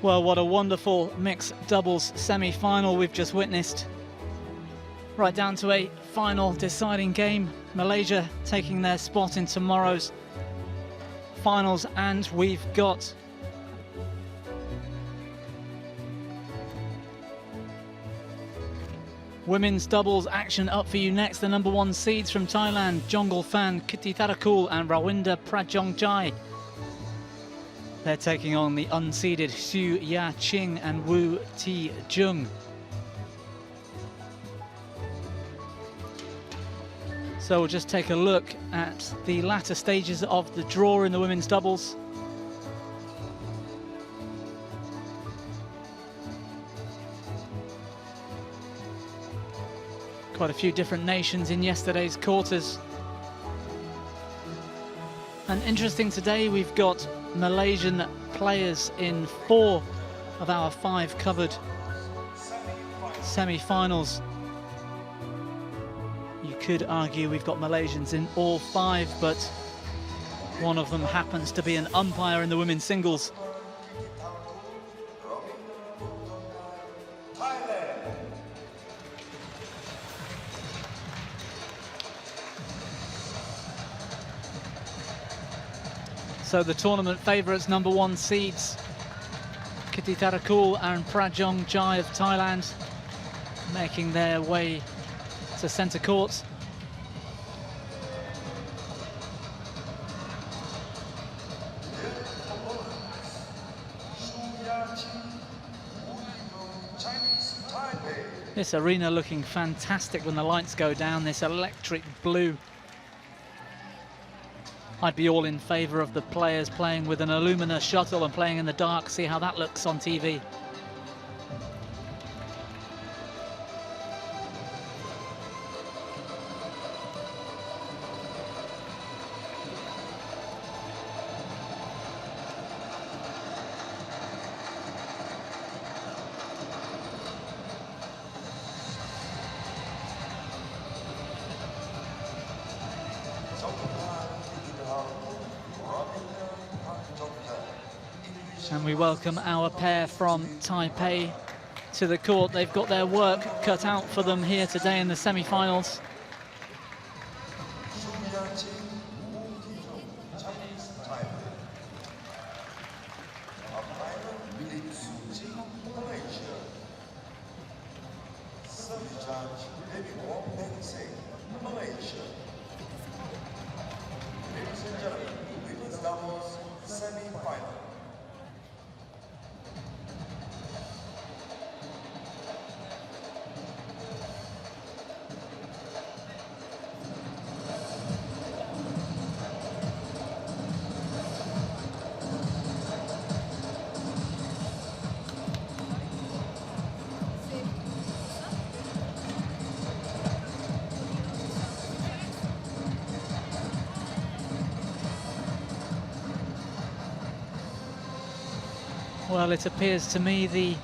Well, what a wonderful mixed doubles semi-final we've just witnessed. Right down to a final deciding game. Malaysia taking their spot in tomorrow's finals, and we've got women's doubles action up for you next. The number 1 seeds from Thailand, Jongkolphan, Kititharakul and Rawinda Prajongjai. They're taking on the unseeded Xu Ya Ching and Wu Ti Jung. So we'll just take a look at the latter stages of the draw in the women's doubles. Quite a few different nations in yesterday's quarters. And interesting today, we've got Malaysian players in 4 of our 5 covered semi-finals. You could argue we've got Malaysians in all 5, but one of them happens to be an umpire in the women's singles. So the tournament favourites, number 1 seeds, Kititharakul and Prajongjai of Thailand, making their way to centre court. This arena looking fantastic when the lights go down, this electric blue. I'd be all in favour of the players playing with an alumina shuttle and playing in the dark, see how that looks on TV. And we welcome our pair from Taipei to the court. They've got their work cut out for them here today in the semi-finals. Well, it appears to me the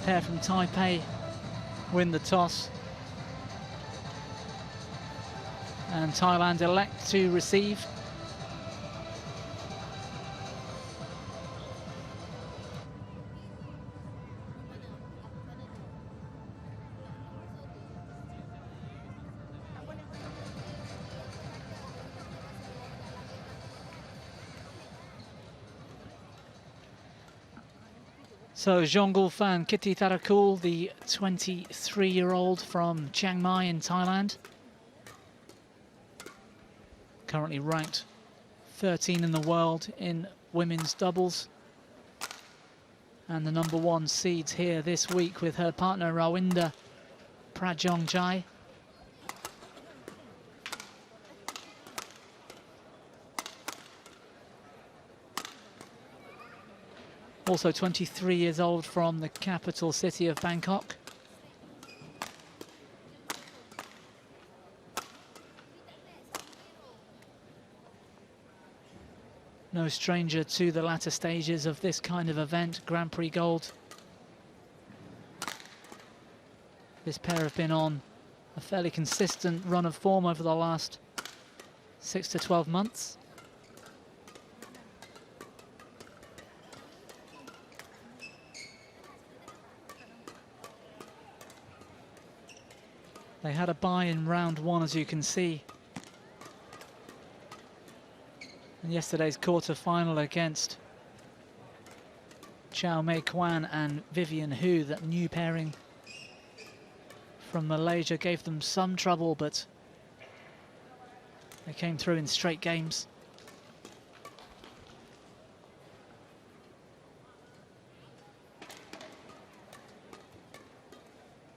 pair from Taipei win the toss, and Thailand elect to receive. So Jongkolphan Kititharakul, the 23-year-old from Chiang Mai in Thailand, currently ranked 13 in the world in women's doubles, and the number 1 seeds here this week with her partner Rawinda Prajongjai. Also 23 years old from the capital city of Bangkok. No stranger to the latter stages of this kind of event, Grand Prix Gold. This pair have been on a fairly consistent run of form over the last 6 to 12 months. They had a bye in round one, as you can see. And yesterday's quarter-final against Chow Mei Kwan and Vivian Hu, that new pairing from Malaysia, gave them some trouble, but they came through in straight games.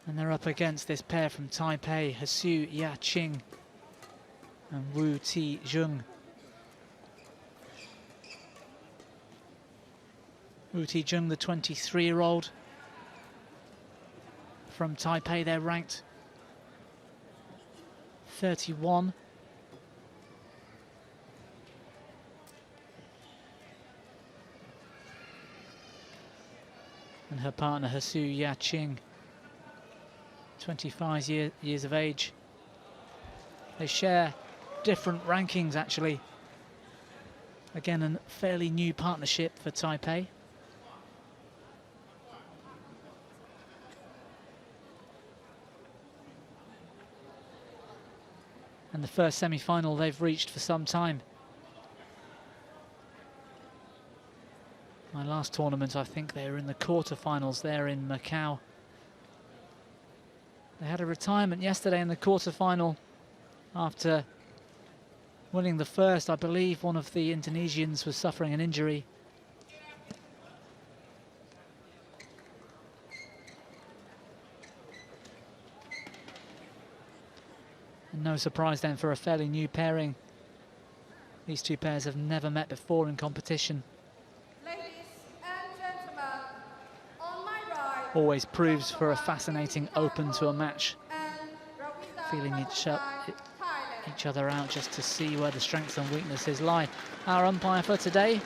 And they're up against this pair from Taipei, Hsu Ya Ching and Wu Ti Jung. Wu Ti Jung, the 23-year-old from Taipei, they're ranked 31. And her partner, Hsu Ya Ching, 25 years of age. They share different rankings, actually. Again, a fairly new partnership for Taipei. And the first semi-final they've reached for some time. My last tournament, I think they were in the quarter-finals there in Macau. They had a retirement yesterday in the quarter-final after winning the first. I believe one of the Indonesians was suffering an injury. And no surprise then for a fairly new pairing. These two pairs have never met before in competition. Ladies and gentlemen, on my right, Always proves for a fascinating open to a match. and Rawinda Feeling Thailand. each other out just to see where the strengths and weaknesses lie. Our umpire for today,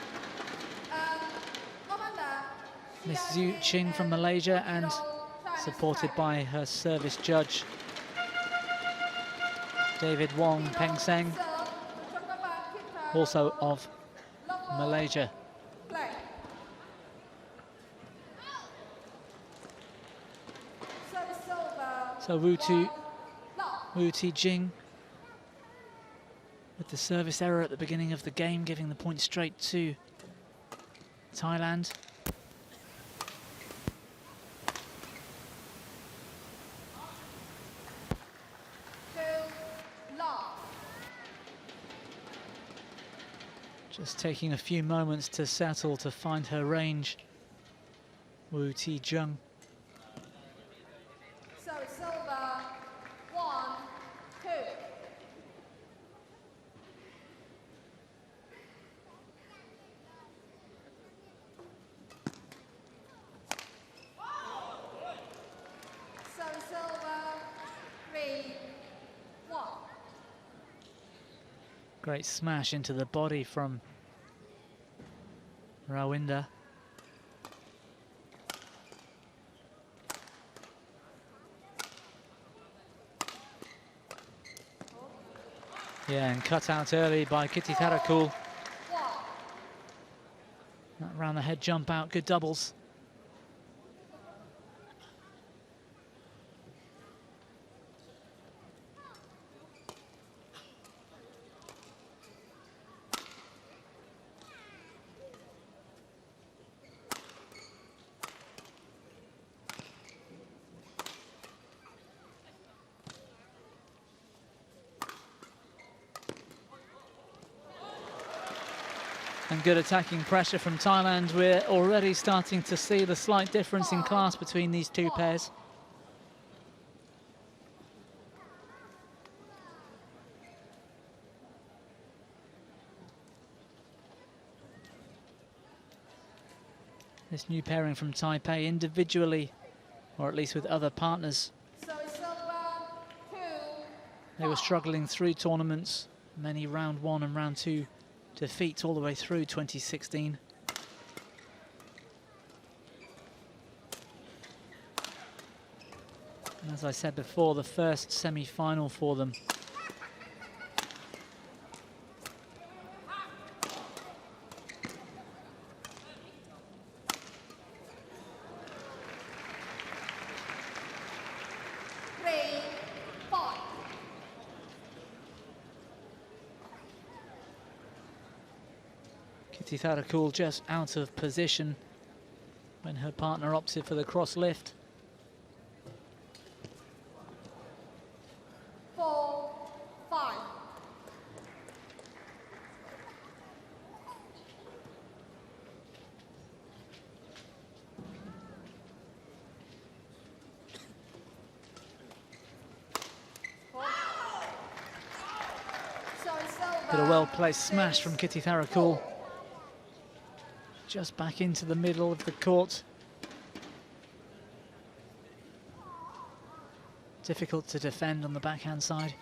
Commander, Miss Zhu Ching from Malaysia, and supported by her service judge, David Wong Peng Seng, also of Malaysia. Play. Service over. So Wu Ti Jing with the service error at the beginning of the game, giving the point straight to Thailand. Just taking a few moments to settle, to find her range. Wu Ti Jung. Service over. 1, 2. Service over. 3, 1. Great smash into the body from Rawinda. Yeah, and cut out early by Kititharakul. That round the head jump out, good doubles. And good attacking pressure from Thailand. We're already starting to see the slight difference in class between these two pairs. This new pairing from Taipei, individually, or at least with other partners, they were struggling through tournaments, many round one and round two defeats all the way through 2016. And as I said before, the first semi-final for them. Kititharakul just out of position when her partner opted for the cross lift. 4-5. But a well-placed smash from Kititharakul. Just back into the middle of the court. Difficult to defend on the backhand side.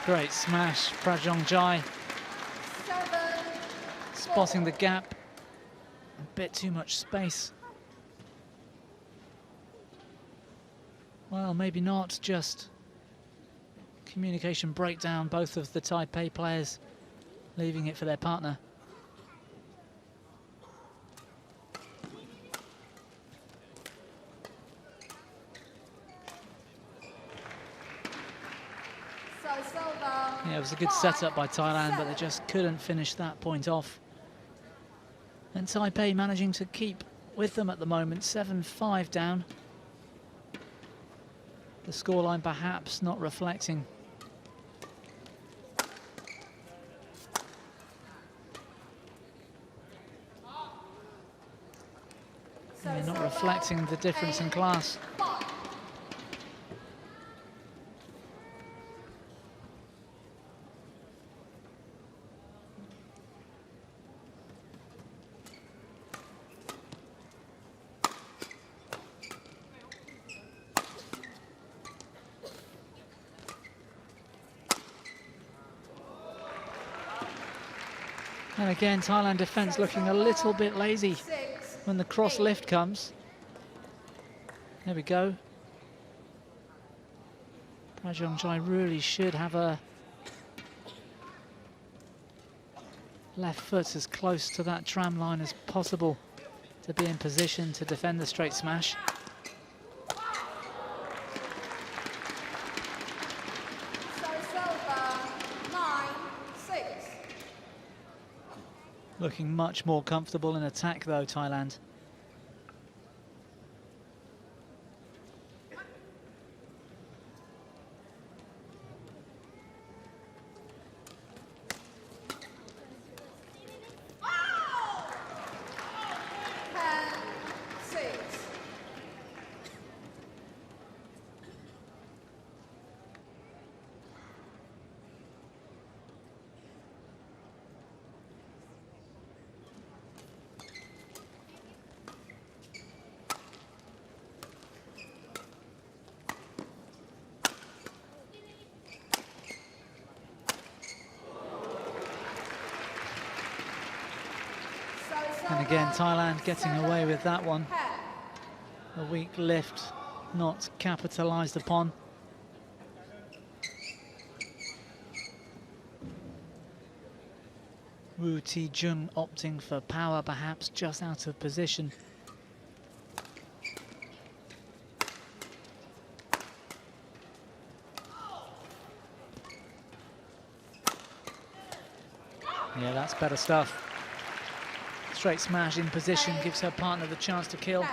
Great smash, Prajongjai. Spotting the gap. A bit too much space. Well, maybe not, just communication breakdown, both of the Taipei players leaving it for their partner. Yeah, it was a good setup by Thailand, but they just couldn't finish that point off. And Taipei managing to keep with them at the moment, 7-5 down. The scoreline perhaps not reflecting. Yeah, not reflecting the difference in class. And again, Thailand defence looking a little bit lazy when the cross lift comes. There we go. Prajongjai really should have a left foot as close to that tram line as possible to be in position to defend the straight smash. Looking much more comfortable in attack though, Thailand. And again, Thailand getting away with that one. A weak lift, not capitalised upon. Jung opting for power, perhaps just out of position. Yeah, that's better stuff. Straight smash in position gives her partner the chance to kill.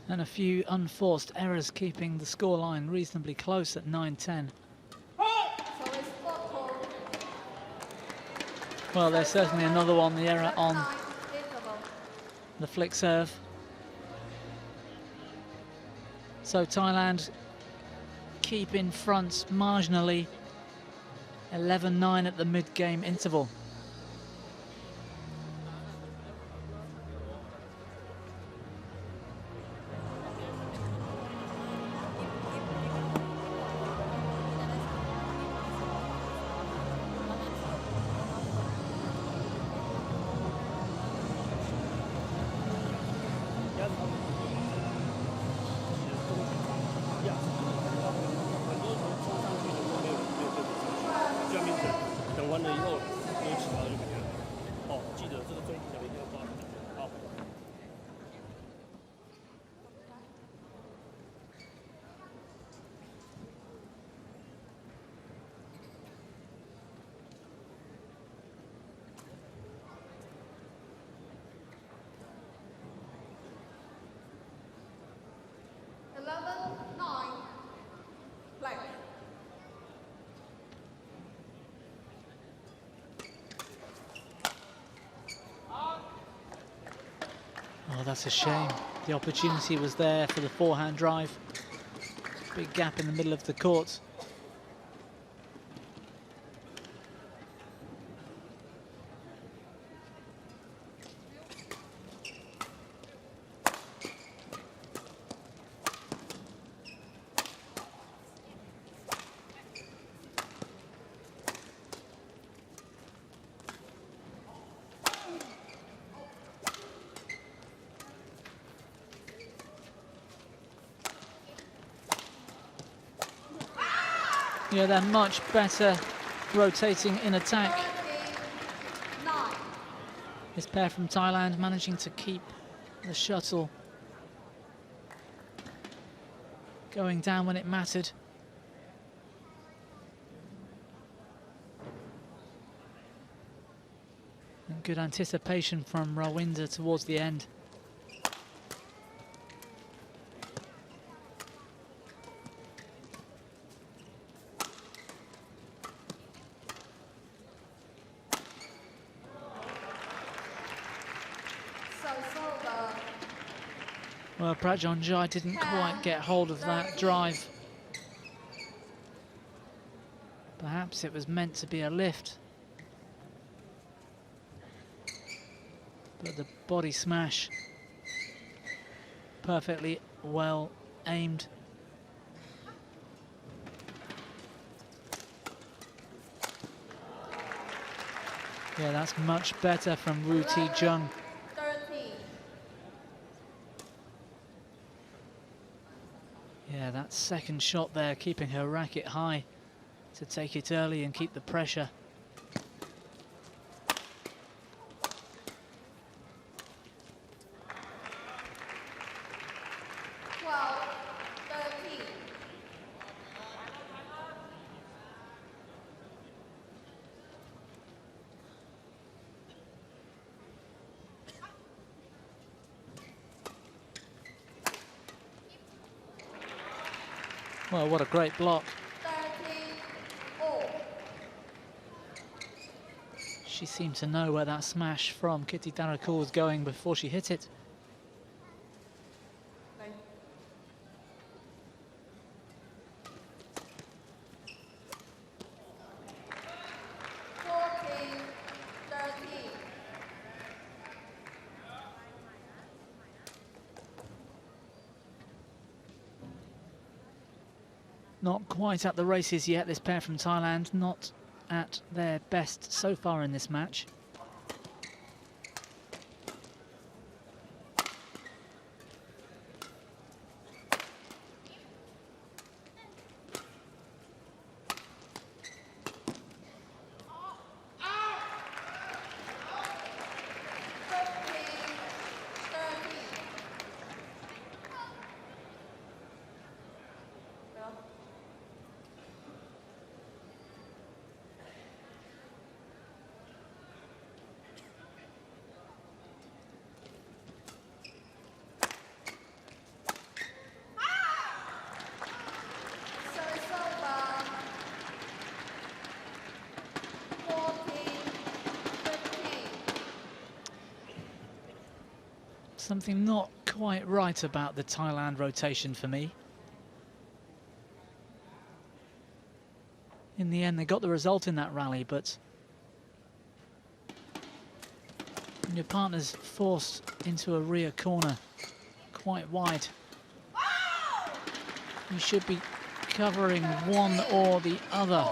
And a few unforced errors keeping the scoreline reasonably close at 9-10. Well, there's certainly another one, the error on Visible. the flick serve. So Thailand keep in front marginally, 11-9 at the mid-game interval. Oh, that's a shame. The opportunity was there for the forehand drive. Big gap in the middle of the court. Yeah, they're much better rotating in attack. This pair from Thailand managing to keep the shuttle going down when it mattered. And good anticipation from Rawinda towards the end. Well, Prajongjai didn't quite get hold of that drive. Perhaps it was meant to be a lift. But the body smash, perfectly well aimed. Yeah, that's much better from Jung. Yeah, that second shot there, keeping her racket high to take it early and keep the pressure. Well, what a great block. She seemed to know where that smash from Kititharakul was going before she hit it. Not quite at the races yet, this pair from Thailand, not at their best so far in this match. Something not quite right about the Thailand rotation for me. In the end, they got the result in that rally, but when your partner's forced into a rear corner quite wide, you should be covering one or the other,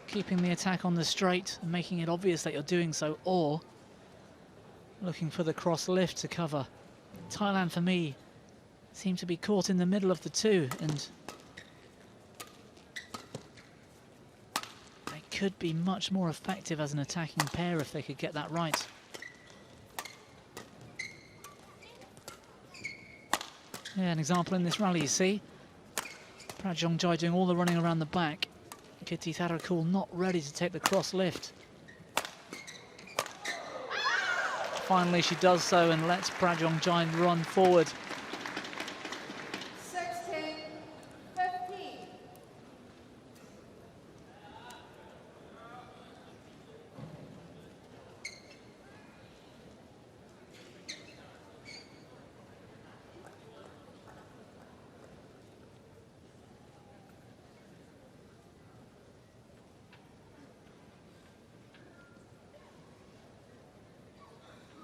keeping the attack on the straight and making it obvious that you're doing so, or looking for the cross lift to cover. Thailand, for me, seem to be caught in the middle of the two, and they could be much more effective as an attacking pair if they could get that right. Yeah, an example in this rally, you see. Prajongjai doing all the running around the back. Kititharakul not ready to take the cross lift. Finally, she does so and lets Prajongjai run forward. 16, 15.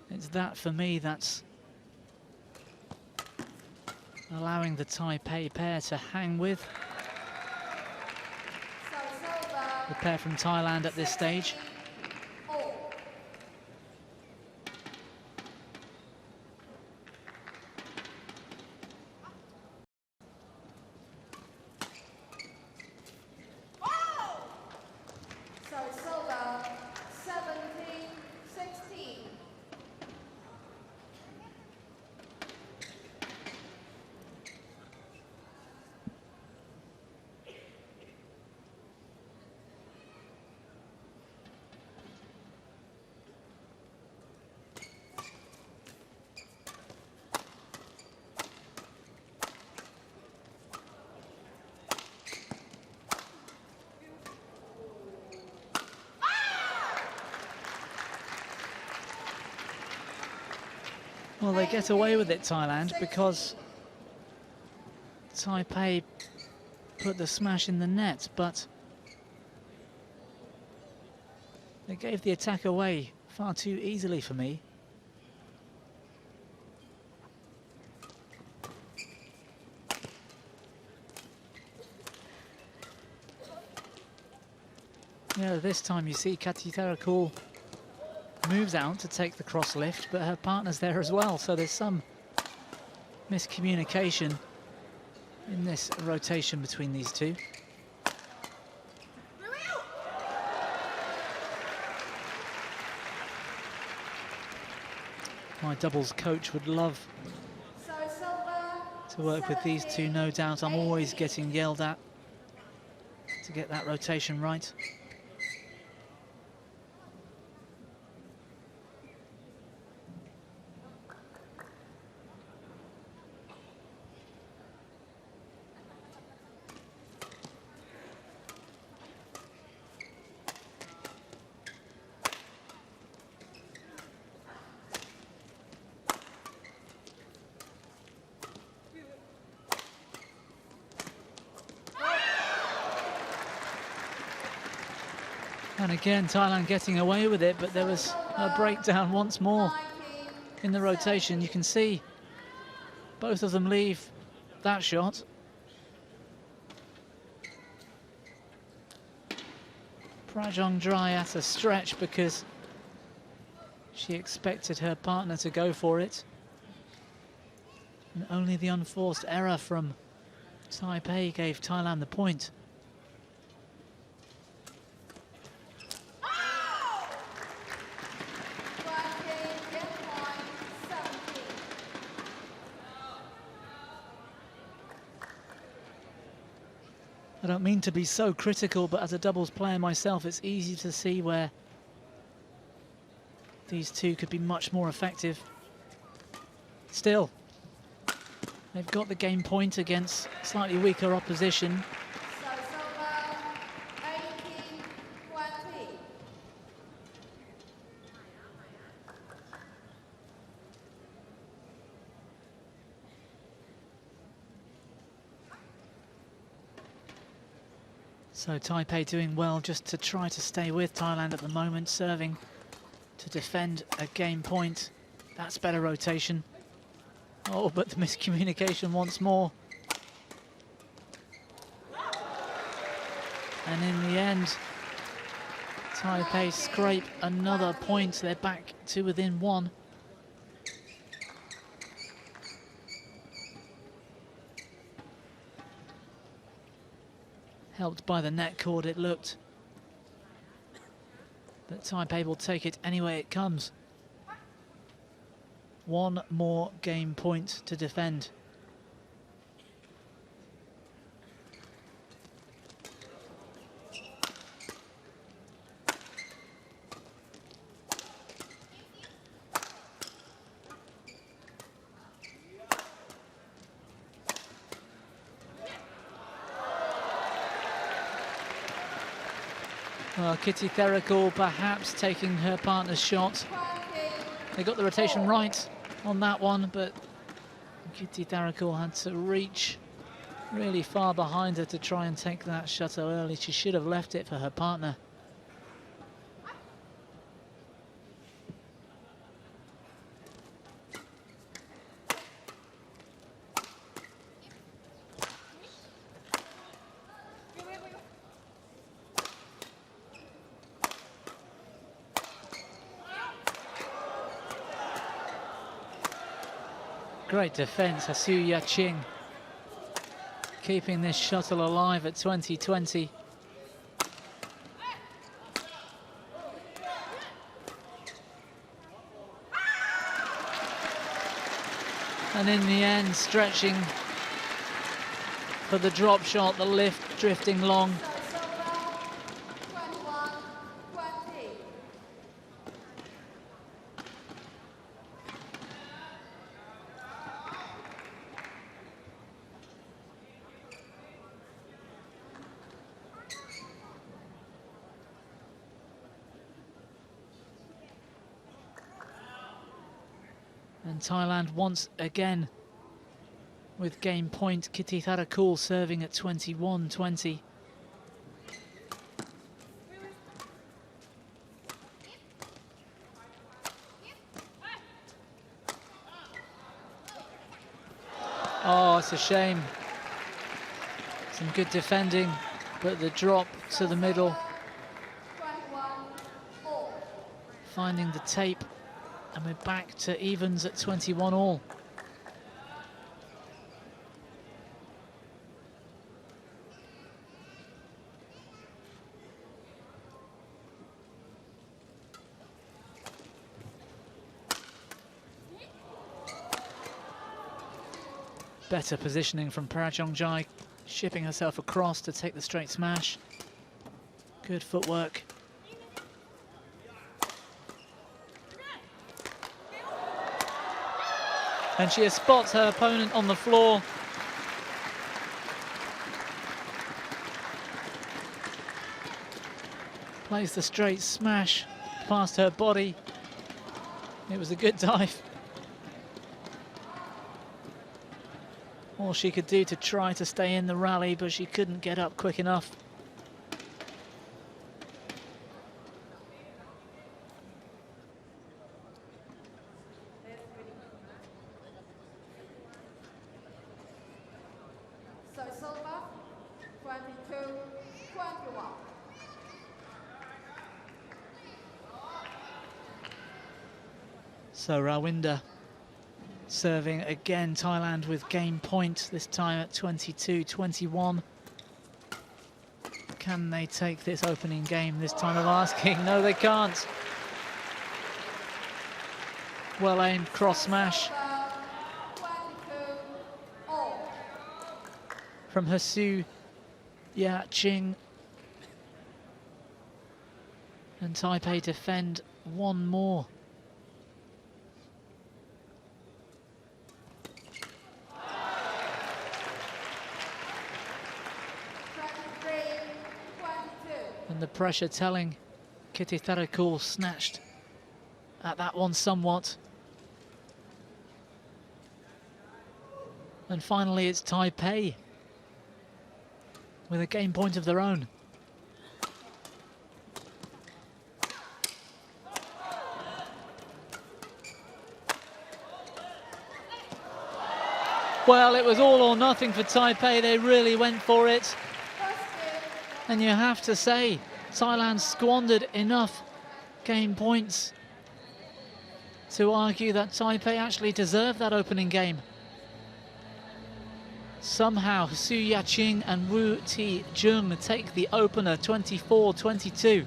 It's that, for me, that's allowing the Taipei pair to hang with the pair from Thailand at this stage. Well, they get away with it, Thailand, because Taipei put the smash in the net, but they gave the attack away far too easily for me. Yeah, this time you see Kititharakul moves out to take the cross lift, but her partner's there as well, so there's some miscommunication in this rotation between these two. My doubles coach would love to work with these two, no doubt. I'm always getting yelled at to get that rotation right. And again, Thailand getting away with it, but there was a breakdown once more in the rotation. You can see both of them leave that shot. Prajongjai at a stretch because she expected her partner to go for it. And only the unforced error from Taipei gave Thailand the point. I don't mean to be so critical, but as a doubles player myself, it's easy to see where these two could be much more effective. Still, they've got the game point against slightly weaker opposition. So Taipei doing well just to try to stay with Thailand at the moment, serving to defend a game point. That's better rotation. Oh, but the miscommunication once more. And in the end, Taipei scrape another point. They're back to within one. Helped by the net cord, it looked. But Taipei will take it any way it comes. One more game point to defend. Well, Kititharakul perhaps taking her partner's shot. They got the rotation right on that one, but Kititharakul had to reach really far behind her to try and take that shuttle early. She should have left it for her partner. Great defence, Ching, keeping this shuttle alive at 20-20. And in the end, stretching for the drop shot, the lift drifting long. And Thailand once again with game point. Kititharakul serving at 21-20. Oh, it's a shame. Some good defending, but the drop to the middle. Finding the tape. And we're back to evens at 21 all. Better positioning from Prajongjai, shipping herself across to take the straight smash. Good footwork. And she spots her opponent on the floor. Plays the straight smash past her body. It was a good dive. All she could do to try to stay in the rally, but she couldn't get up quick enough. So Rawinda serving again, Thailand with game point, this time at 22-21. Can they take this opening game this time of asking? No, they can't. Well aimed cross smash from Ching. And Taipei defend one more. And the pressure telling Kititharakul snatched at that one somewhat. And finally it's Taipei with a game point of their own. Well, it was all or nothing for Taipei. They really went for it. And you have to say, Thailand squandered enough game points to argue that Taipei actually deserved that opening game. Somehow, Su Ching and Wu Ti-jung take the opener 24-22.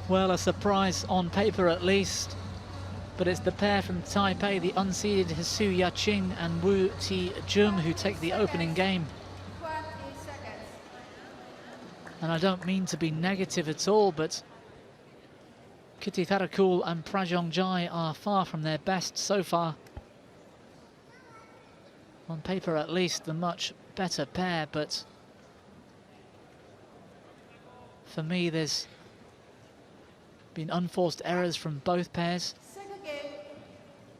Well, a surprise on paper at least, but it's the pair from Taipei, the unseeded Su Ching and Wu Ti-jung, who take the opening game. 20 seconds. And I don't mean to be negative at all, but Kititharakul and Prajongjai are far from their best so far. On paper at least, the much better pair, but for me there's been unforced errors from both pairs, Second game,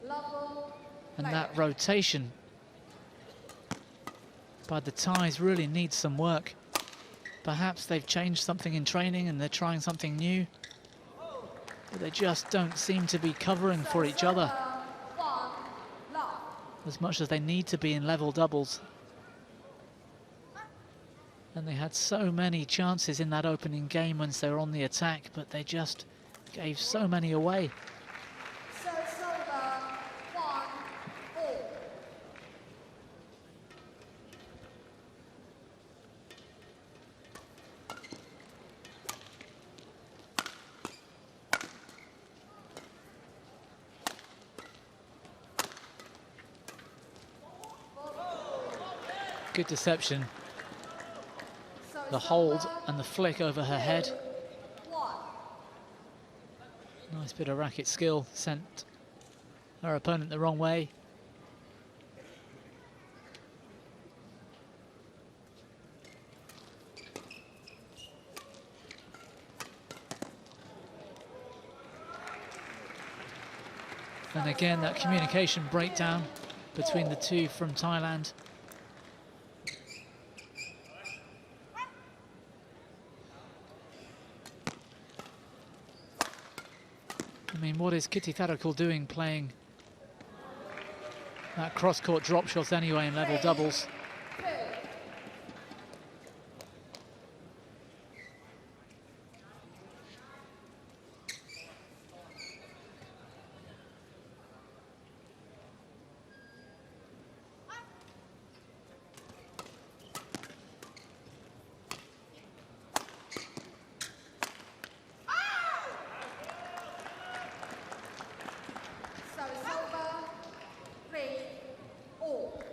level and play. that rotation by the Thais really needs some work. Perhaps they've changed something in training and they're trying something new, but they just don't seem to be covering for each other One, love. as much as they need to be in level doubles. And they had so many chances in that opening game once they were on the attack, but they just gave so many away. So it's over. 1-all. Good deception, So it's the hold over. and the flick over her head. 1. Nice bit of racket skill, sent her opponent the wrong way. And again, that communication breakdown between the two from Thailand. I mean, what is Kititharakul doing playing that cross-court drop shot anyway in level doubles? 2. So it's over. 3-all.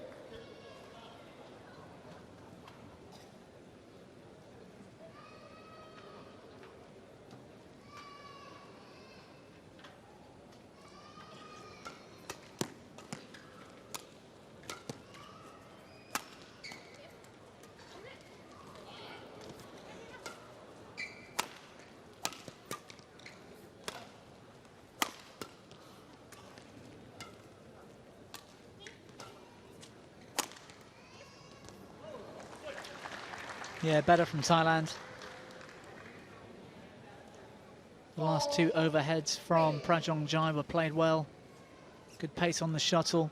Yeah, better from Thailand. The last two overheads from Prajongjai were played well. Good pace on the shuttle.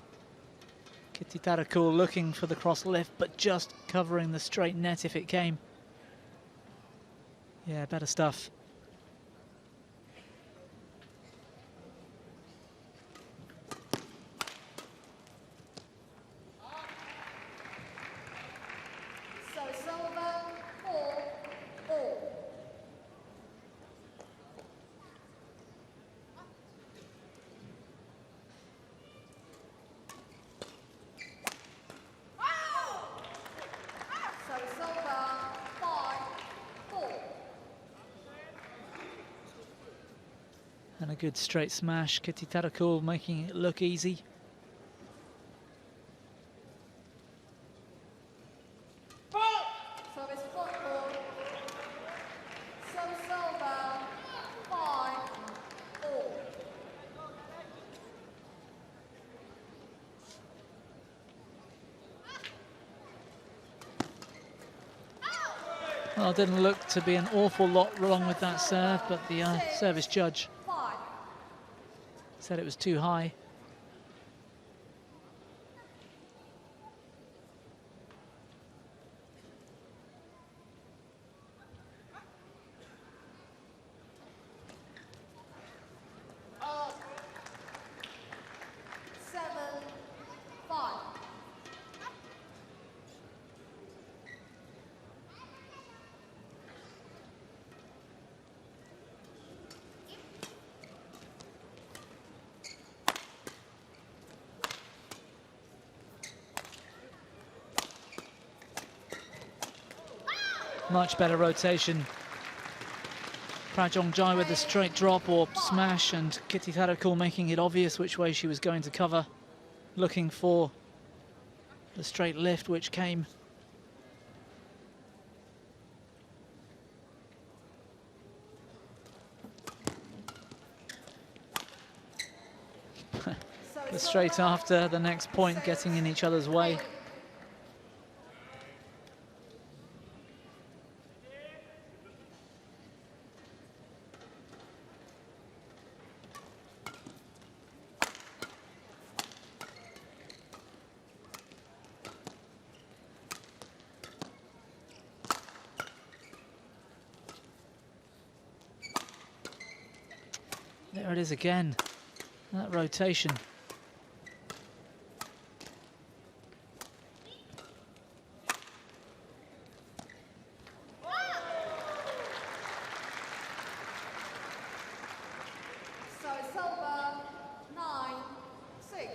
Kititharakul looking for the cross lift, but just covering the straight net if it came. Yeah, better stuff. Service over, 4-all. Service over, 5-4. And a good straight smash. Kititharakul making it look easy. Service football. Service over, 5-all. Well, it didn't look to be an awful lot wrong with that serve, but the service judge 5. said it was too high. Seven, 5. Much better rotation. Prajongjai with the straight drop or smash, and Kititharakul making it obvious which way she was going to cover, looking for the straight lift which came. But straight after the next point, getting in each other's way. There it is again, that rotation. So it's over, 9-6.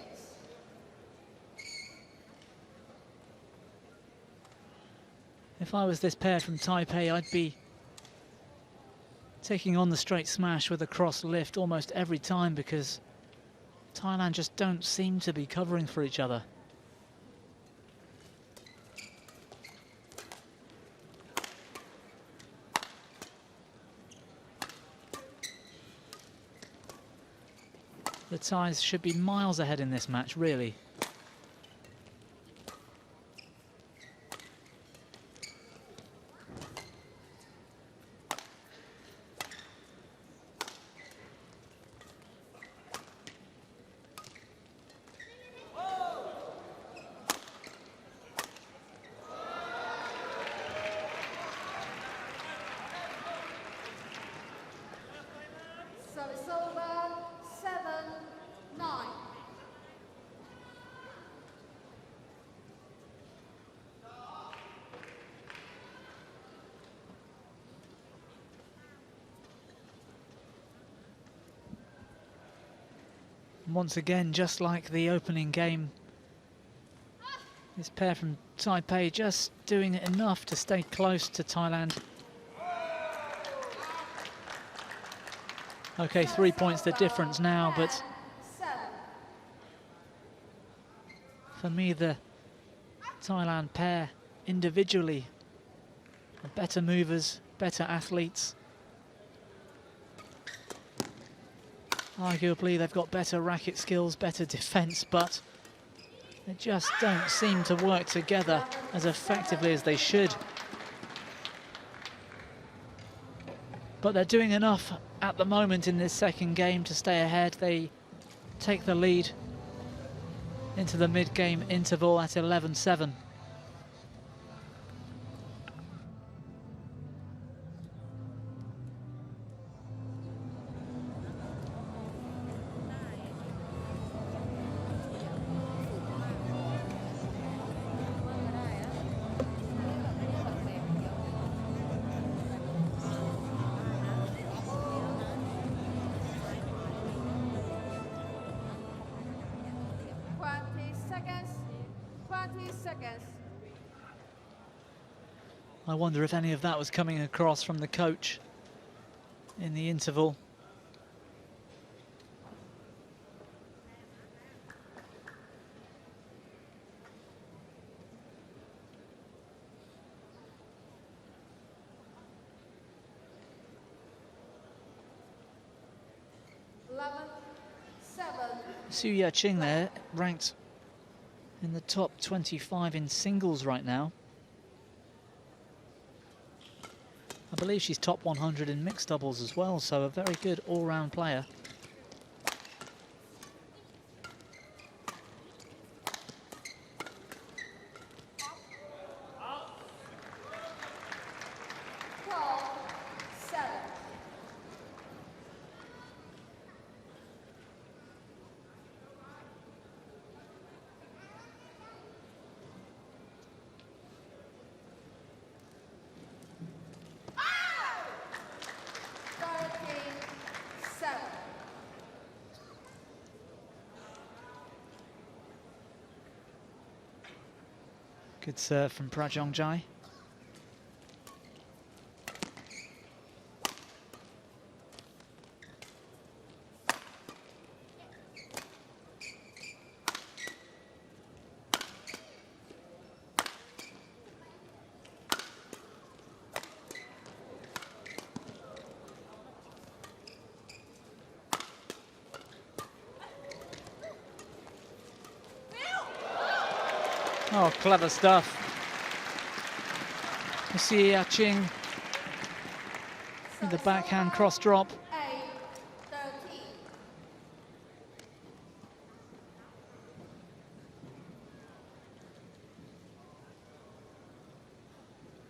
If I was this pair from Taipei, I'd be taking on the straight smash with a cross lift almost every time, because Thailand just don't seem to be covering for each other. The Thais should be miles ahead in this match, really. So it's over, 7-9. Once again, just like the opening game, this pair from Taipei just doing it enough to stay close to Thailand. Okay, 3 points the difference now, but 7. for me the Thailand pair individually are better movers, better athletes. Arguably they've got better racket skills, better defence, but they just don't seem to work together as effectively as they should. But they're doing enough at the moment in this second game to stay ahead. They take the lead into the mid-game interval at 11-7. I wonder if any of that was coming across from the coach in the interval. Ching there, ranked in the top 25 in singles right now. I believe she's top 100 in mixed doubles as well, so a very good all-round player. Good serve from Prajongjai. Oh, clever stuff. You see Ching with the backhand cross drop.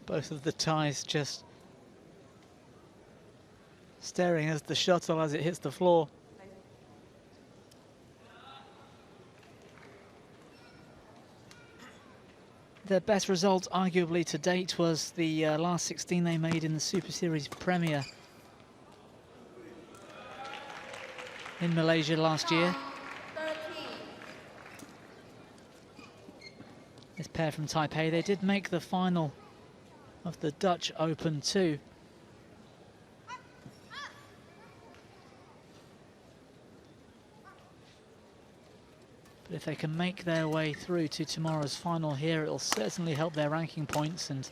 Both of the ties just staring at the shuttle as it hits the floor. Their best result, arguably, to date was the last 16 they made in the Super Series Premier in Malaysia last year. This pair from Taipei, they did make the final of the Dutch Open too. But if they can make their way through to tomorrow's final here, it'll certainly help their ranking points and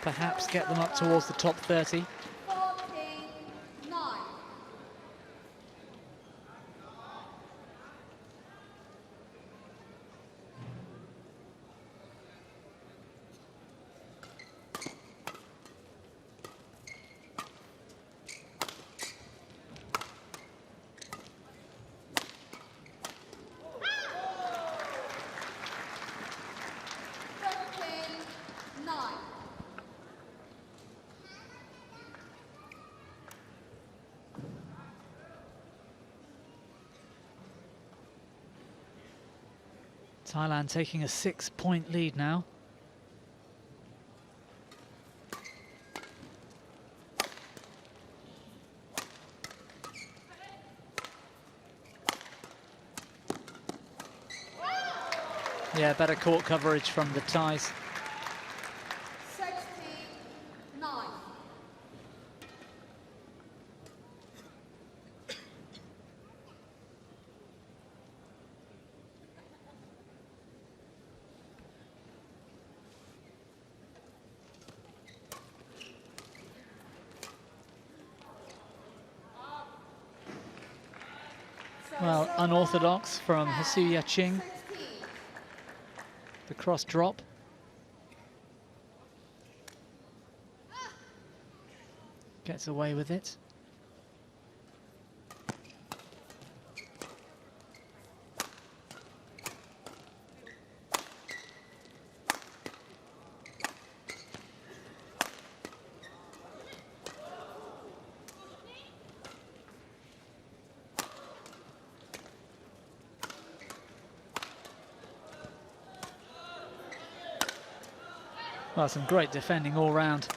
perhaps get them up towards the top 30. Thailand taking a 6-point lead now. Yeah, better court coverage from the Thais. 69. Well, unorthodox from Ching. The cross drop. Gets away with it. Well, some great defending all round.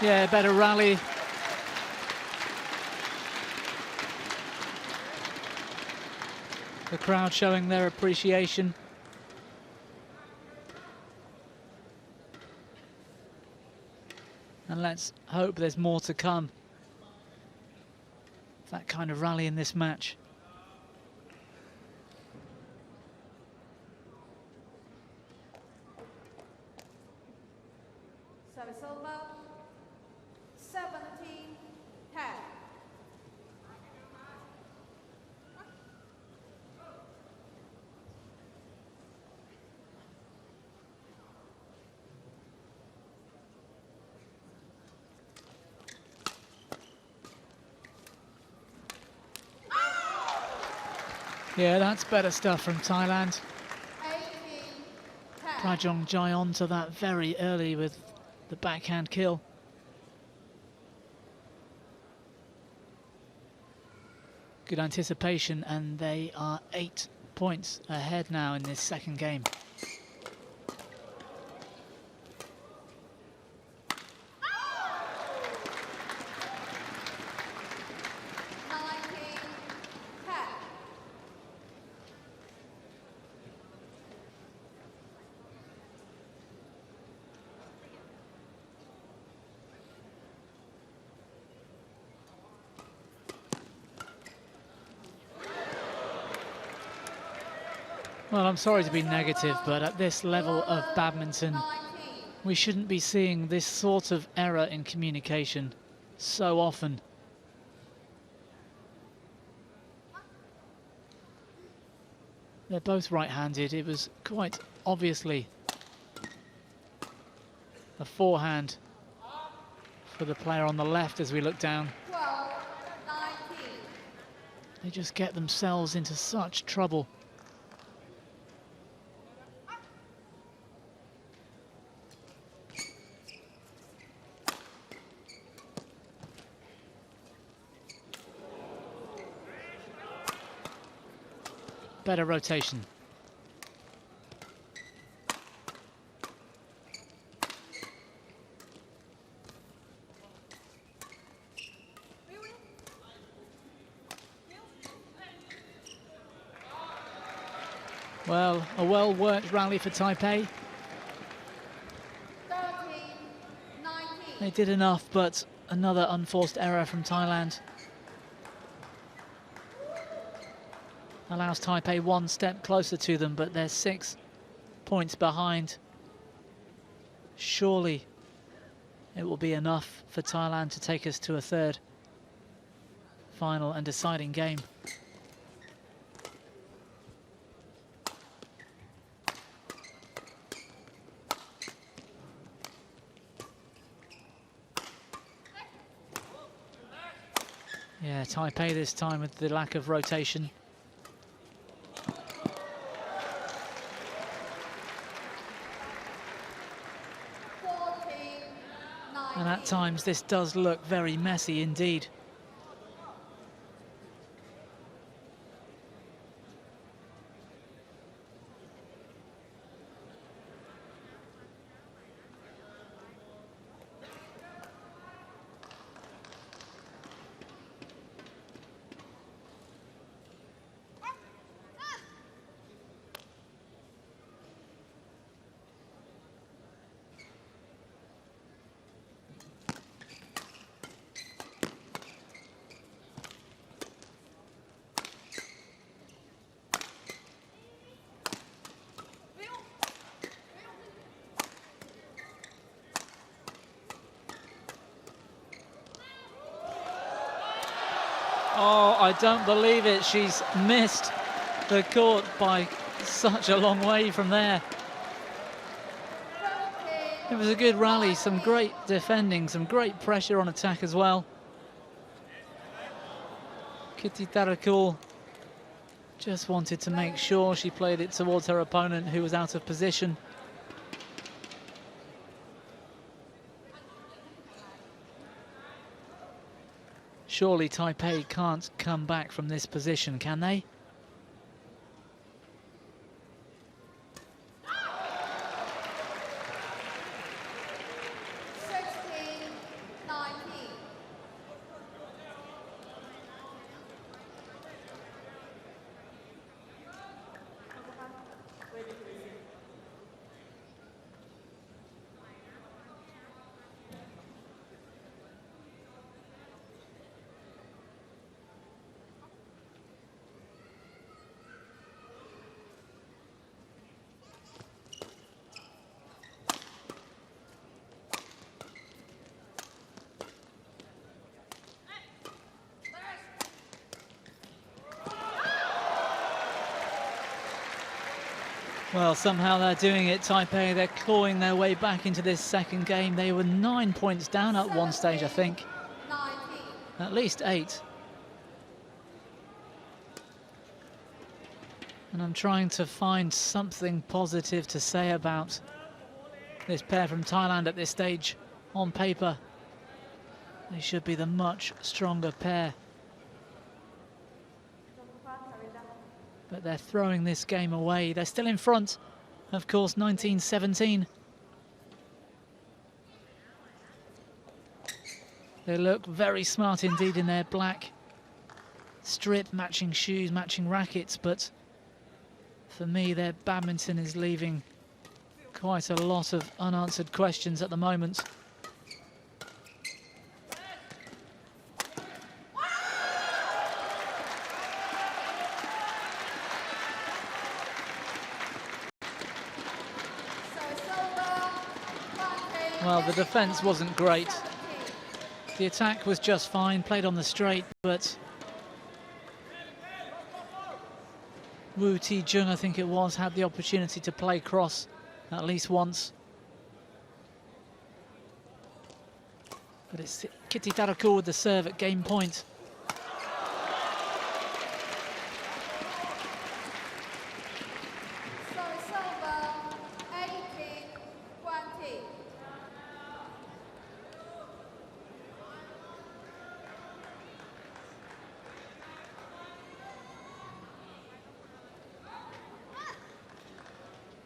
Yeah, better rally. The crowd showing their appreciation. And let's hope there's more to come. That kind of rally in this match. Service over. 17-10. Yeah, that's better stuff from Thailand. 18-10. Prajongjai onto that very early with the backhand kill. Good anticipation, and they are 8 points ahead now in this second game. Well, I'm sorry to be negative, but at this level of badminton, we shouldn't be seeing this sort of error in communication so often. They're both right-handed. It was quite obviously a forehand for the player on the left as we look down. 12-19. They just get themselves into such trouble. Better rotation. Well, a well-worked rally for Taipei. 13-19. They did enough, but another unforced error from Thailand allows Taipei one step closer to them, but they're 6 points behind. Surely it will be enough for Thailand to take us to a third final and deciding game. Yeah, Taipei this time with the lack of rotation. And at times this does look very messy indeed. Oh, I don't believe it. She's missed the court by such a long way from there. It was a good rally, some great defending, some great pressure on attack as well. Kititharakul just wanted to make sure she played it towards her opponent, who was out of position. Surely Taipei can't come back from this position, can they? Well, somehow they're doing it, Taipei. They're clawing their way back into this second game. They were 9 points down at one stage, I think. At least 8. And I'm trying to find something positive to say about this pair from Thailand at this stage. On paper, they should be the much stronger pair. But they're throwing this game away. They're still in front, of course, 19-17. They look very smart indeed in their black strip, matching shoes, matching rackets, but for me, their badminton is leaving quite a lot of unanswered questions at the moment. Well, the defence wasn't great. The attack was just fine, played on the straight, but Wu Ti-Jung, I think it was, had the opportunity to play cross at least once. But it's Kititharakul with the serve at game point.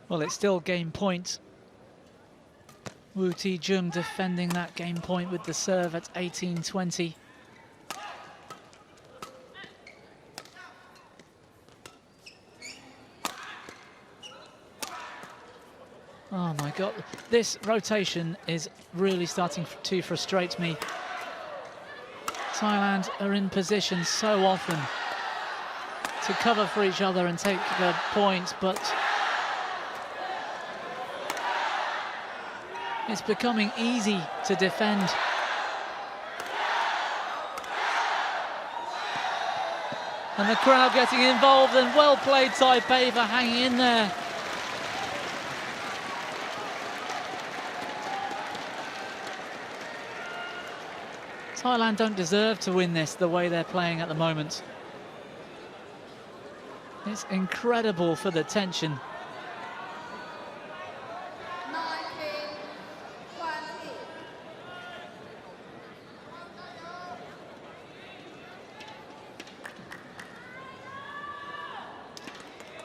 Well, it's still game point. Wu Ti-Jung defending that game point with the serve at 18-20. Oh my God, this rotation is really starting to frustrate me. Thailand are in position so often to cover for each other and take the points, but it's becoming easy to defend. And the crowd getting involved, and well played Taipei for hanging in there. Thailand don't deserve to win this the way they're playing at the moment. It's incredible for the tension.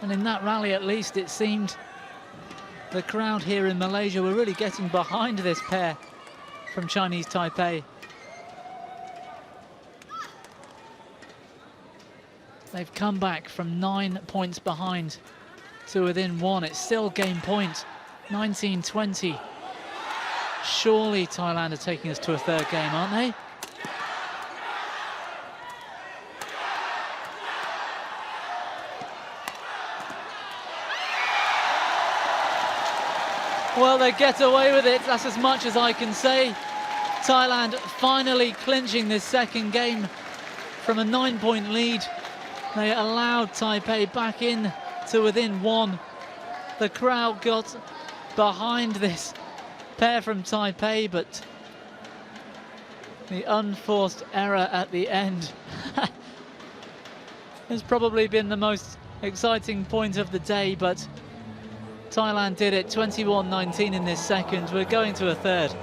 And in that rally, at least, it seemed the crowd here in Malaysia were really getting behind this pair from Chinese Taipei. They've come back from 9 points behind to within 1. It's still game point, 19-20. Surely Thailand are taking us to a third game, aren't they? Well, they get away with it, that's as much as I can say. Thailand finally clinching this second game from a 9-point lead. They allowed Taipei back in to within 1. The crowd got behind this pair from Taipei, but the unforced error at the end has probably been the most exciting point of the day, but Thailand did it, 21-19 in this second. We're going to a third.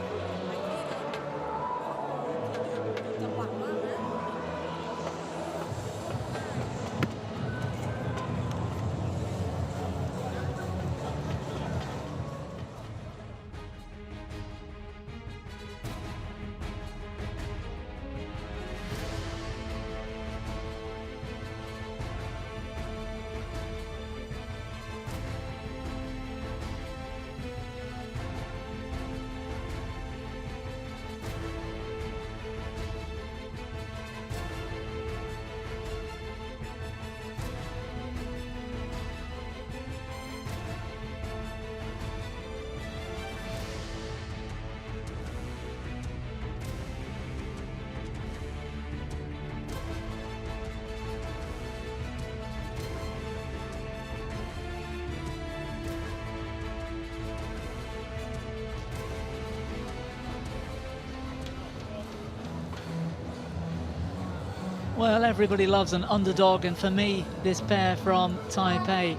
Well, everybody loves an underdog, and for me, this pair from Taipei,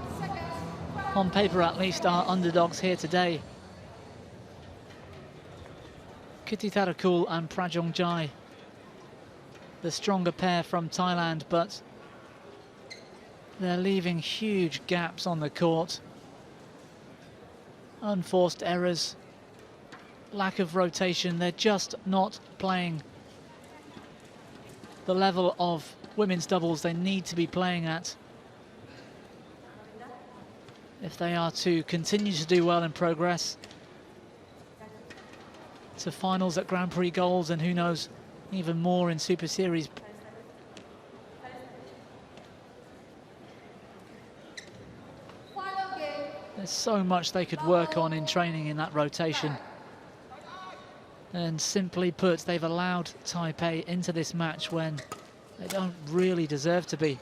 on paper at least, are underdogs here today. Kititharakul and Prajongjai, the stronger pair from Thailand, but they're leaving huge gaps on the court. Unforced errors, lack of rotation. They're just not playing the level of women's doubles they need to be playing at if they are to continue to do well and progress to finals at Grand Prix Golds, and who knows, even more in Super Series. There's so much they could work on in training in that rotation. And simply put, they've allowed Taipei into this match when they don't really deserve to be.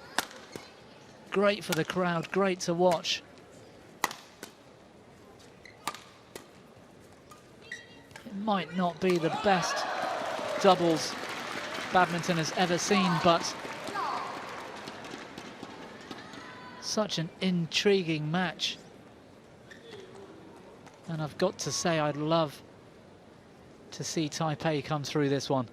Great for the crowd, great to watch. It might not be the best doubles badminton has ever seen, but such an intriguing match. And I've got to say, I'd love to see Taipei come through this one.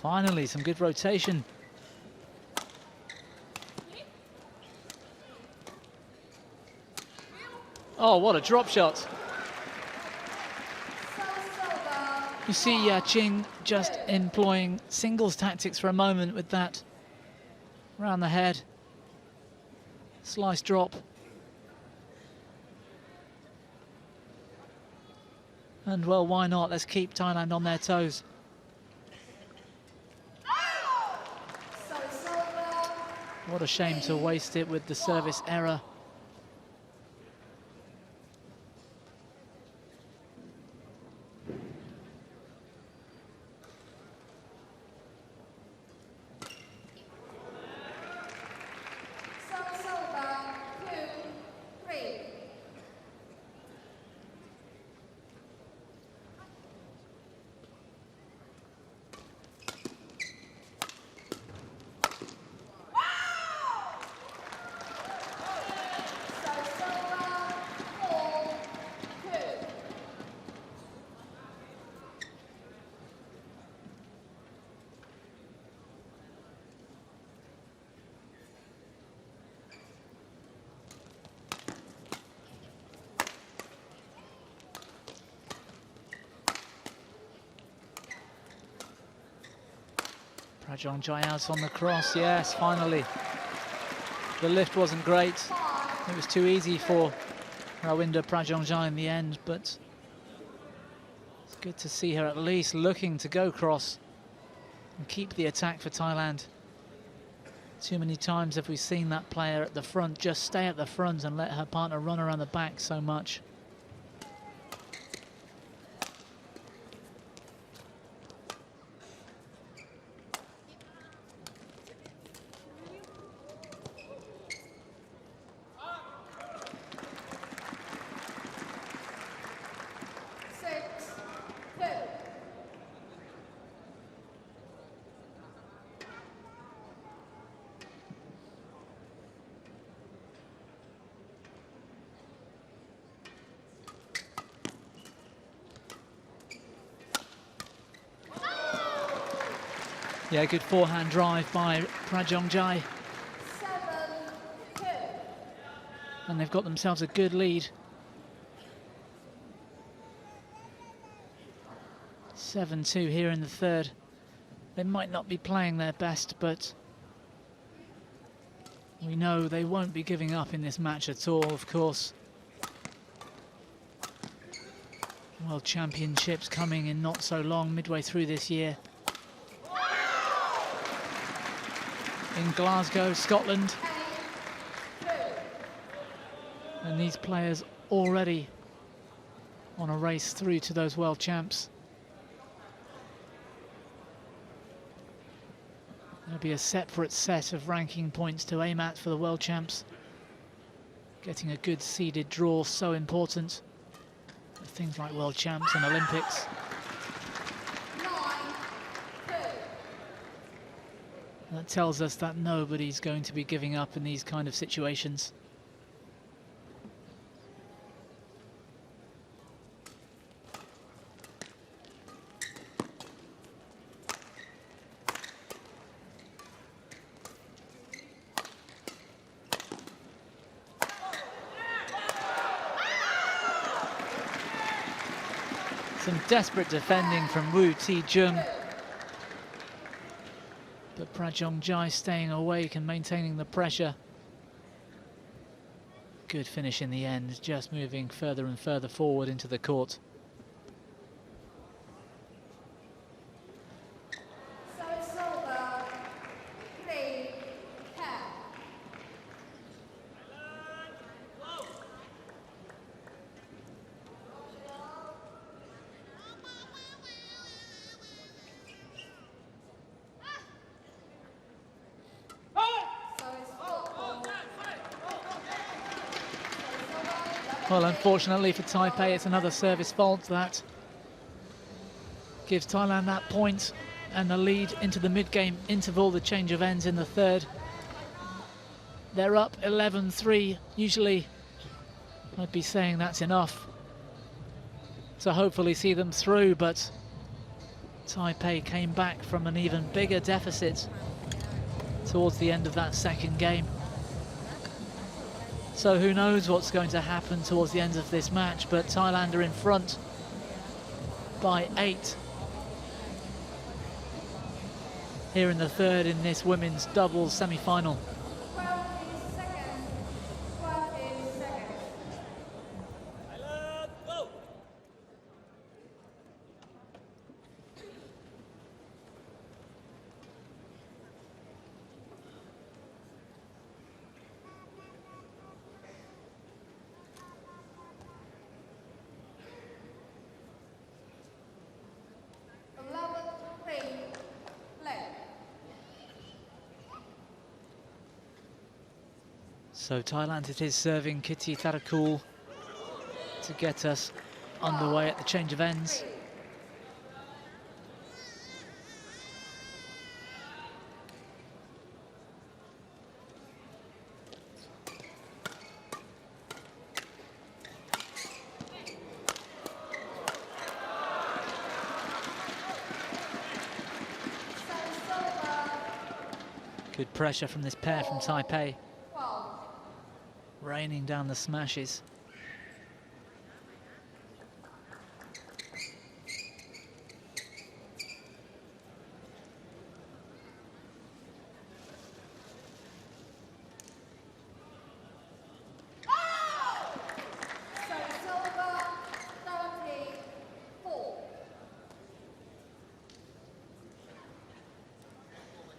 Finally, some good rotation. Oh, what a drop shot. You see Ching just employing singles tactics for a moment with that round the head. Slice drop. And well, why not? Let's keep Thailand on their toes. What a shame to waste it with the service error. Prajongjai out on the cross, yes, finally. The lift wasn't great. It was too easy for Rawinda Prajongjai in the end, but it's good to see her at least looking to go cross and keep the attack for Thailand. Too many times have we seen that player at the front just stay at the front and let her partner run around the back so much. Yeah, good forehand drive by Prajongjai. 7-2. And they've got themselves a good lead. 7-2 here in the third. They might not be playing their best, but we know they won't be giving up in this match at all, of course. World Championships coming in not so long, midway through this year. In Glasgow, Scotland. And these players already on a race through to those World Champs. There'll be a separate set of ranking points to aim at for the World Champs. Getting a good seeded draw, so important for things like World Champs and Olympics. That tells us that nobody's going to be giving up in these kind of situations. Some desperate defending from Jung. But Prajongjai staying awake and maintaining the pressure. Good finish in the end, just moving further and further forward into the court. So it's over. 3, 10. Well, unfortunately for Taipei, it's another service fault that gives Thailand that point and the lead into the mid-game interval, the change of ends in the third. They're up 11-3. Usually, I'd be saying that's enough to hopefully see them through, but Taipei came back from an even bigger deficit towards the end of that second game. So who knows what's going to happen towards the end of this match, but Thailand are in front by 8 here in the third in this women's doubles semi-final. 12 seconds. 12 seconds. So Thailand, it is serving Kititharakul to get us underway at the change of ends. Good pressure from this pair from Taipei. Raining down the smashes.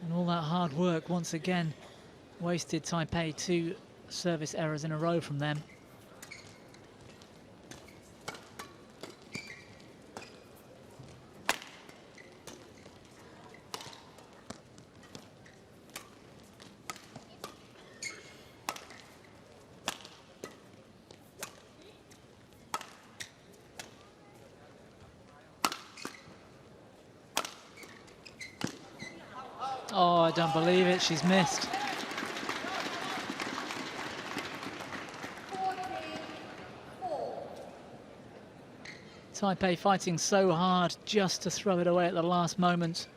And all that hard work once again wasted. Taipei 2 service errors in a row from them. Oh, I don't believe it, she's missed. Taipei fighting so hard just to throw it away at the last moment.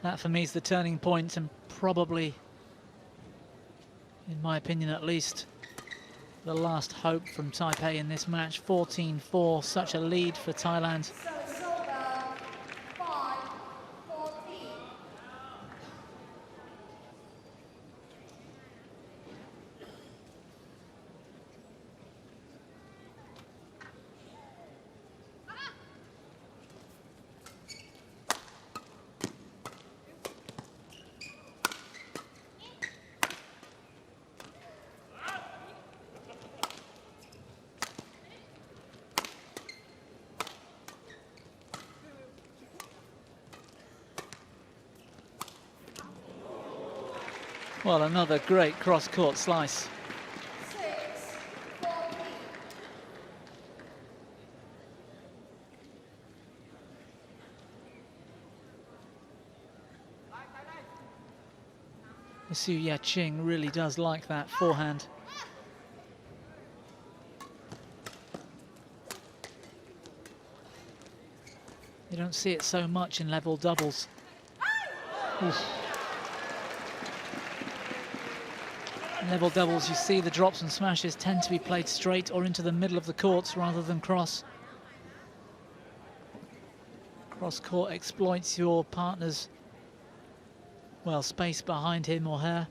That for me is the turning point, and probably, in my opinion at least, the last hope from Taipei in this match. 14-4, such a lead for Thailand. Well, another great cross-court slice. 6-14. Ching really does like that forehand. You don't see it so much in level doubles. Oof. In level doubles, you see the drops and smashes tend to be played straight or into the middle of the courts rather than cross. Cross-court exploits your partner's, well, space behind him or her.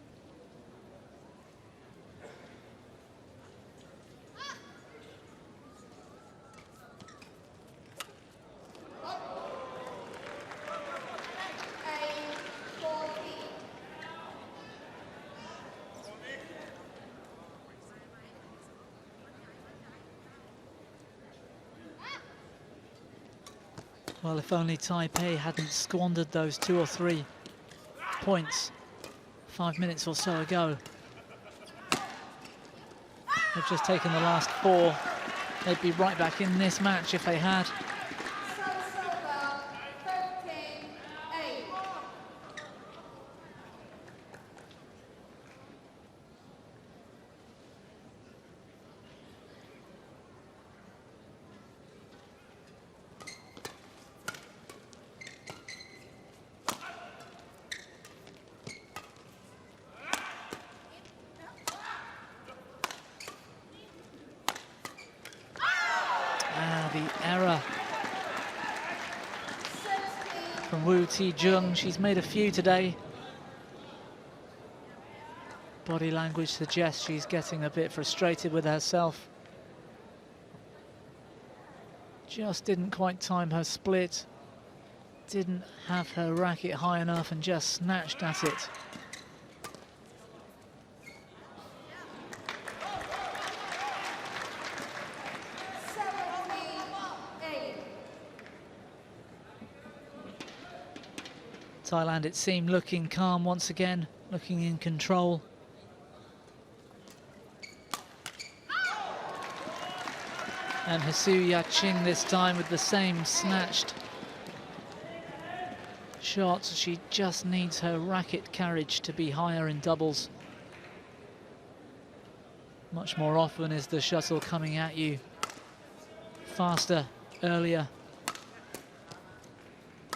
Well, if only Taipei hadn't squandered those 2 or 3 points 5 minutes or so ago. They've just taken the last 4. They'd be right back in this match if they had. The error from Jung. She's made a few today. Body language suggests she's getting a bit frustrated with herself. Just didn't quite time her split. Didn't have her racket high enough and just snatched at it. Thailand, it seemed, looking calm once again, looking in control. And Ching this time with the same snatched shots. She just needs her racket carriage to be higher in doubles. Much more often is the shuttle coming at you faster, earlier.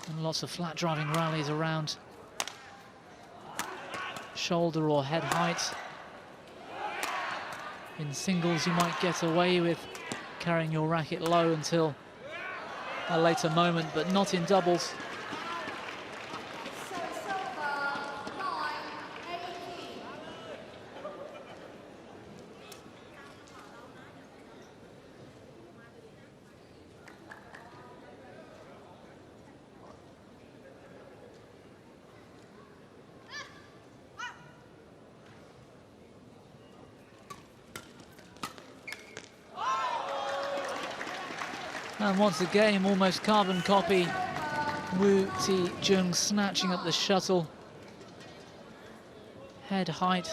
And lots of flat driving rallies around shoulder or head height. In singles, you might get away with carrying your racket low until a later moment, but not in doubles. And once again, almost carbon copy, Jung snatching up the shuttle. Head height.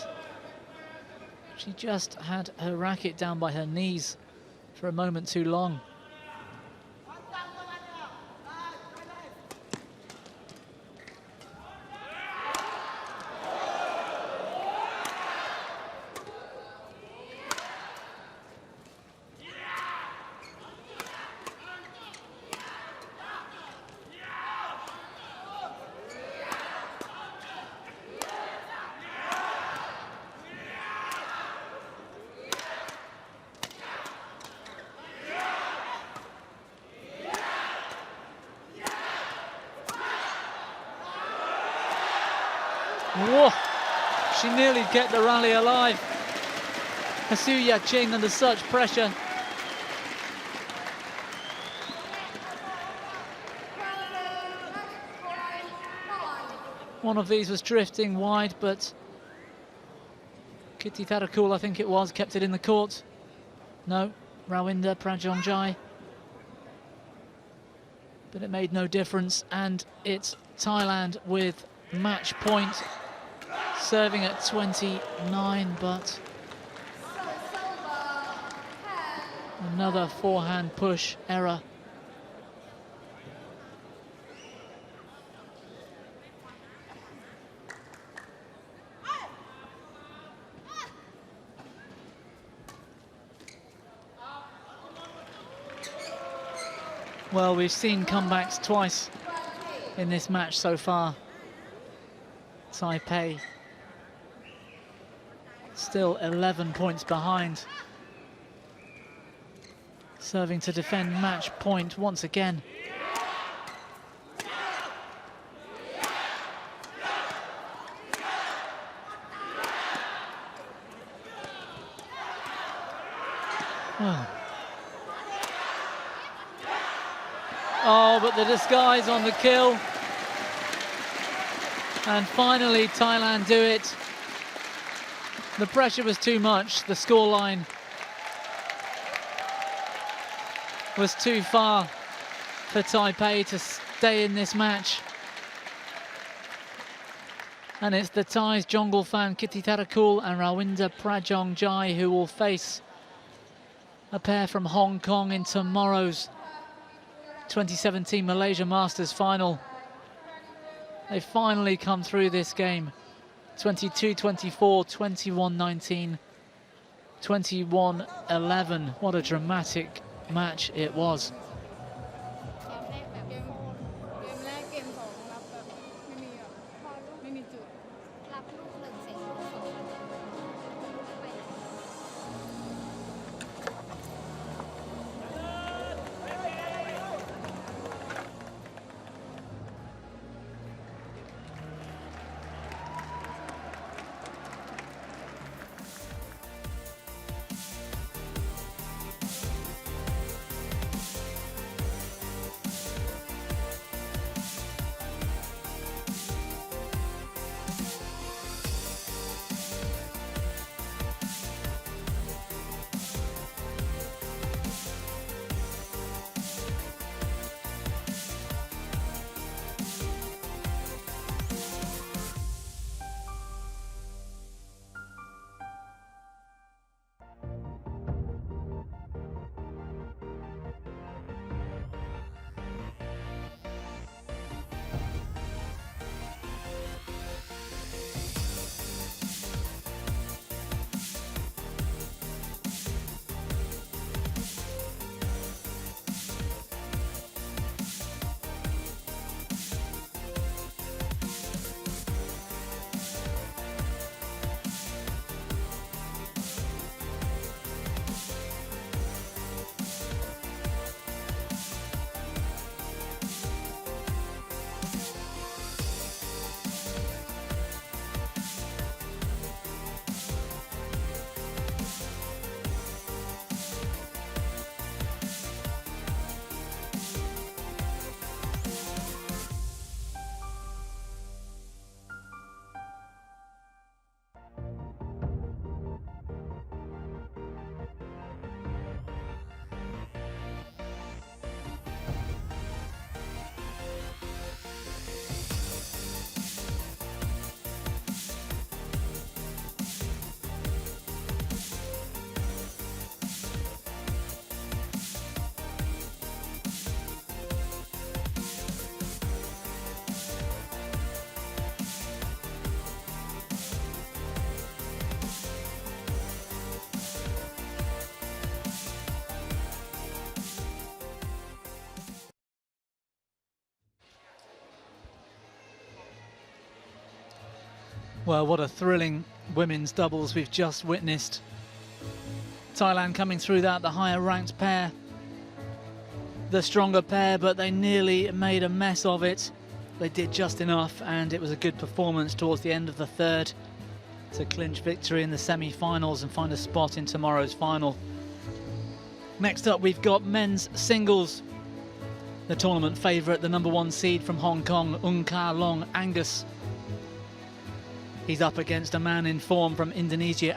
She just had her racket down by her knees for a moment too long. Whoa, she nearly kept the rally alive. Ching under such pressure. One of these was drifting wide, but Kititharakul, I think it was, kept it in the court. No, Rawinda, Prajongjai. But it made no difference, and it's Thailand with match point. serving at 29, but another forehand push error. Well, we've seen comebacks twice in this match so far. Taipei still 11 points behind. Serving to defend match point once again. Well. Oh, but the disguise on the kill. And finally, Thailand do it. The pressure was too much. The scoreline was too far for Taipei to stay in this match. And it's the Thais Jongkolphan, Kititharakul and Rawinda Prajongjai who will face a pair from Hong Kong in tomorrow's 2017 Malaysia Masters final. They finally come through this game. 22-24, 21-19, 21-11. What a dramatic match it was. Well, what a thrilling women's doubles we've just witnessed. Thailand coming through that, the higher ranked pair. The stronger pair, but they nearly made a mess of it. They did just enough, and it was a good performance towards the end of the third to clinch victory in the semi-finals and find a spot in tomorrow's final. Next up, we've got men's singles. The tournament favourite, the #1 seed from Hong Kong, Ka Long Angus. He's up against a man in form from Indonesia,